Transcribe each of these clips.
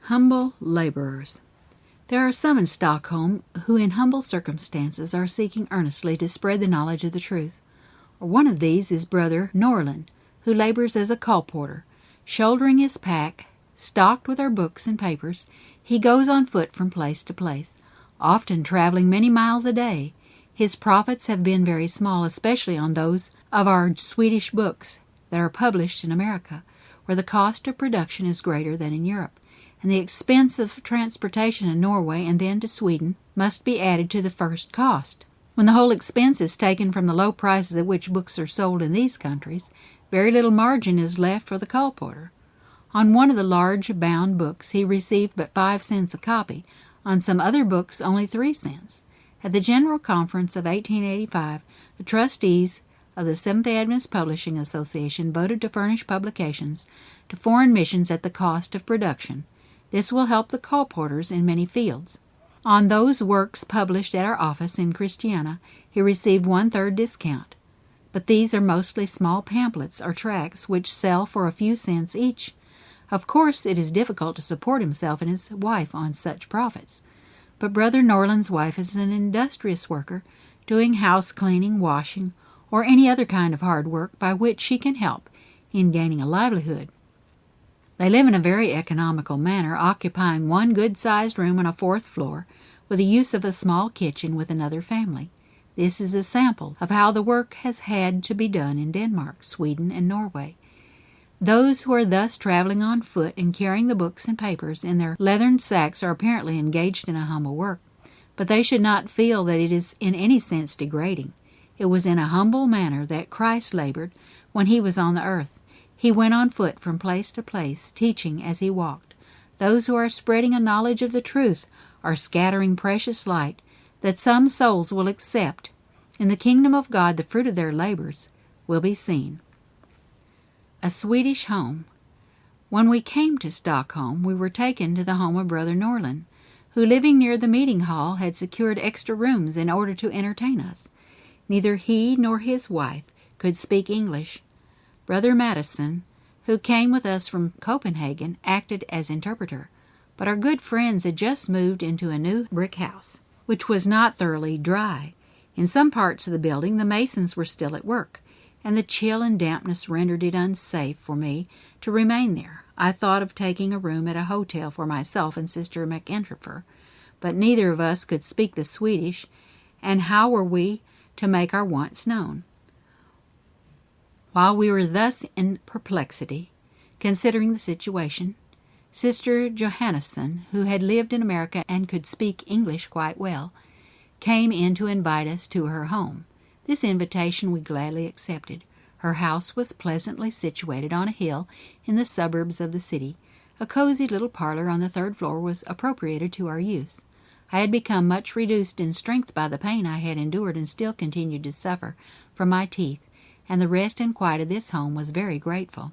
Humble laborers. There are some in Stockholm who in humble circumstances are seeking earnestly to spread the knowledge of the truth. One of these is Brother Norlin, who labors as a colporteur. Shouldering his pack, stocked with our books and papers, he goes on foot from place to place, often traveling many miles a day. His profits have been very small, especially on those of our Swedish books that are published in America, where the cost of production is greater than in Europe, and the expense of transportation in Norway and then to Sweden must be added to the first cost. When the whole expense is taken from the low prices at which books are sold in these countries, very little margin is left for the colporteur. On one of the large bound books he received but 5 cents a copy, on some other books only 3 cents. At the General Conference of 1885, the trustees of the Seventh-day Adventist Publishing Association voted to furnish publications to foreign missions at the cost of production. This will help the colporteurs in many fields. On those works published at our office in Christiana, he received 1/3 discount. But these are mostly small pamphlets or tracts which sell for a few cents each. Of course, it is difficult to support himself and his wife on such profits. But Brother Norland's wife is an industrious worker, doing house cleaning, washing, or any other kind of hard work by which she can help in gaining a livelihood. They live in a very economical manner, occupying one good-sized room on a 4th floor, with the use of a small kitchen with another family. This is a sample of how the work has had to be done in Denmark, Sweden, and Norway. Those who are thus traveling on foot and carrying the books and papers in their leathern sacks are apparently engaged in a humble work, but they should not feel that it is in any sense degrading. It was in a humble manner that Christ labored when he was on the earth. He went on foot from place to place, teaching as he walked. Those who are spreading a knowledge of the truth are scattering precious light that some souls will accept. In the kingdom of God, the fruit of their labors will be seen. A Swedish home. When we came to Stockholm, we were taken to the home of Brother Norlin, who, living near the meeting hall, had secured extra rooms in order to entertain us. Neither he nor his wife could speak English. Brother Madison, who came with us from Copenhagen, acted as interpreter, but our good friends had just moved into a new brick house, which was not thoroughly dry. In some parts of the building the masons were still at work, and the chill and dampness rendered it unsafe for me to remain there. I thought of taking a room at a hotel for myself and Sister McEntrefer, but neither of us could speak the Swedish, and how were we to make our wants known? While we were thus in perplexity, considering the situation, Sister Johannesson, who had lived in America and could speak English quite well, came in to invite us to her home. This invitation we gladly accepted. Her house was pleasantly situated on a hill in the suburbs of the city. A cozy little parlor on the 3rd floor was appropriated to our use. I had become much reduced in strength by the pain I had endured and still continued to suffer from my teeth, and the rest and quiet of this home was very grateful.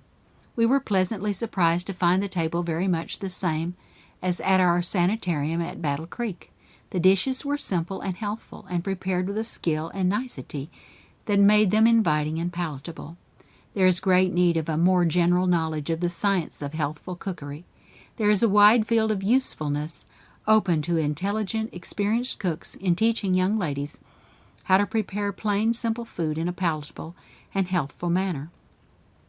We were pleasantly surprised to find the table very much the same as at our sanitarium at Battle Creek. The dishes were simple and healthful, and prepared with a skill and nicety that made them inviting and palatable. There is great need of a more general knowledge of the science of healthful cookery. There is a wide field of usefulness open to intelligent, experienced cooks in teaching young ladies how to prepare plain, simple food in a palatable and healthful manner.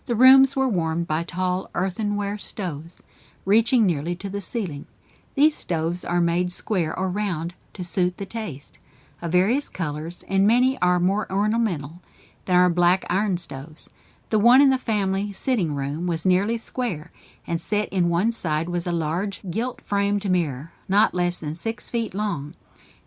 The rooms were warmed by tall earthenware stoves, reaching nearly to the ceiling. These stoves are made square or round to suit the taste, of various colors, and many are more ornamental than our black iron stoves. The one in the family sitting room was nearly square, and set in one side was a large gilt-framed mirror, not less than 6 feet long,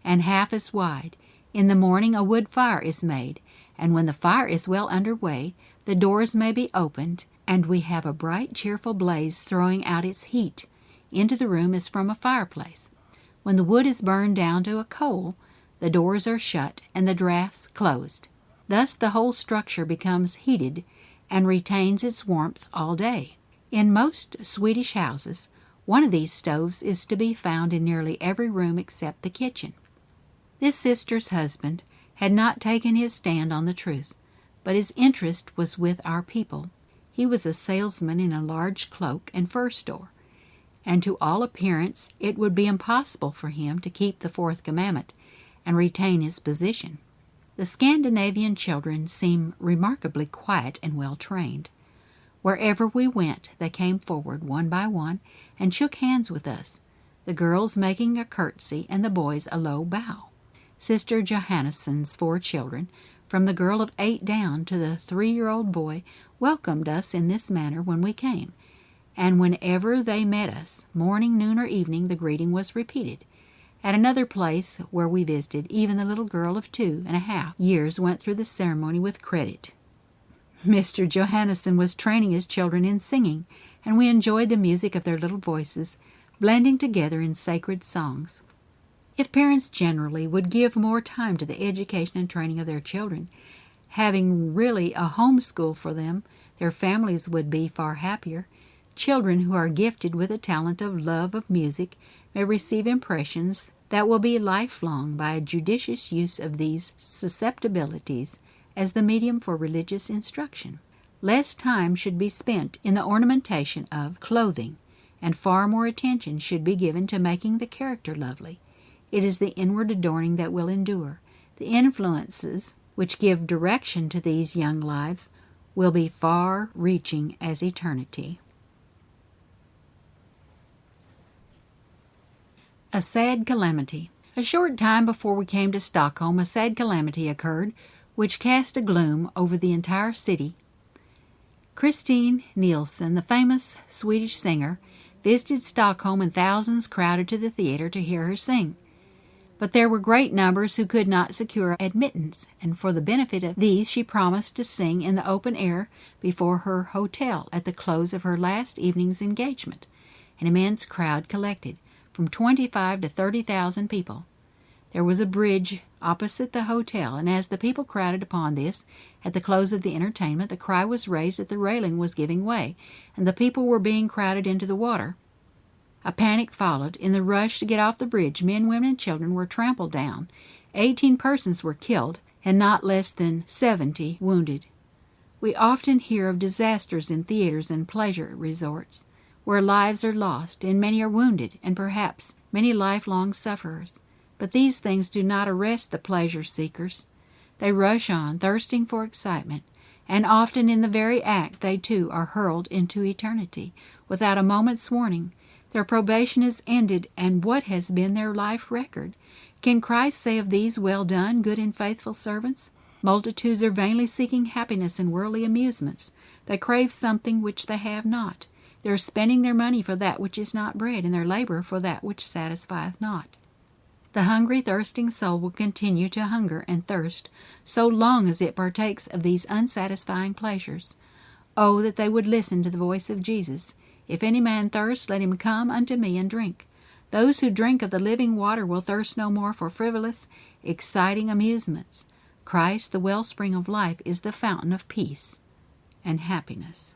and half as wide. In the morning a wood fire is made, and when the fire is well under way, the doors may be opened, and we have a bright, cheerful blaze throwing out its heat into the room as from a fireplace. When the wood is burned down to a coal, the doors are shut and the draughts closed. Thus the whole structure becomes heated and retains its warmth all day. In most Swedish houses, one of these stoves is to be found in nearly every room except the kitchen. This sister's husband had not taken his stand on the truth, but his interest was with our people. He was a salesman in a large cloak and fur store, and to all appearance it would be impossible for him to keep the fourth commandment and retain his position. The Scandinavian children seem remarkably quiet and well trained. Wherever we went, they came forward one by one and shook hands with us, the girls making a curtsy and the boys a low bow. Sister Johannesson's 4 children, from the girl of 8 down to the 3-year-old boy, welcomed us in this manner when we came, and whenever they met us, morning, noon, or evening, the greeting was repeated. At another place where we visited, even the little girl of 2.5 years went through the ceremony with credit. Mr. Johannesson was training his children in singing, and we enjoyed the music of their little voices, blending together in sacred songs. If parents generally would give more time to the education and training of their children, having really a home school for them, their families would be far happier. Children who are gifted with a talent of love of music may receive impressions that will be lifelong by a judicious use of these susceptibilities as the medium for religious instruction. Less time should be spent in the ornamentation of clothing, and far more attention should be given to making the character lovely. It is the inward adorning that will endure. The influences which give direction to these young lives will be far-reaching as eternity. A sad calamity. A short time before we came to Stockholm, a sad calamity occurred, which cast a gloom over the entire city. Christine Nielsen, the famous Swedish singer, visited Stockholm, and thousands crowded to the theater to hear her sing. But there were great numbers who could not secure admittance, and for the benefit of these she promised to sing in the open air before her hotel at the close of her last evening's engagement. An immense crowd collected, from 25,000 to 30,000 people. There was a bridge opposite the hotel, and as the people crowded upon this, at the close of the entertainment, the cry was raised that the railing was giving way, and the people were being crowded into the water. A panic followed. In the rush to get off the bridge, men, women, and children were trampled down. 18 persons were killed, and not less than 70 wounded. We often hear of disasters in theaters and pleasure resorts, where lives are lost, and many are wounded, and perhaps many lifelong sufferers. But these things do not arrest the pleasure seekers. They rush on, thirsting for excitement, and often in the very act they too are hurled into eternity, without a moment's warning. Their probation is ended, and what has been their life record? Can Christ say of these, "Well done, good and faithful servants"? Multitudes are vainly seeking happiness in worldly amusements. They crave something which they have not. They are spending their money for that which is not bread, and their labor for that which satisfieth not. The hungry, thirsting soul will continue to hunger and thirst so long as it partakes of these unsatisfying pleasures. Oh, that they would listen to the voice of Jesus. "If any man thirst, let him come unto me and drink." Those who drink of the living water will thirst no more for frivolous, exciting amusements. Christ, the wellspring of life, is the fountain of peace and happiness.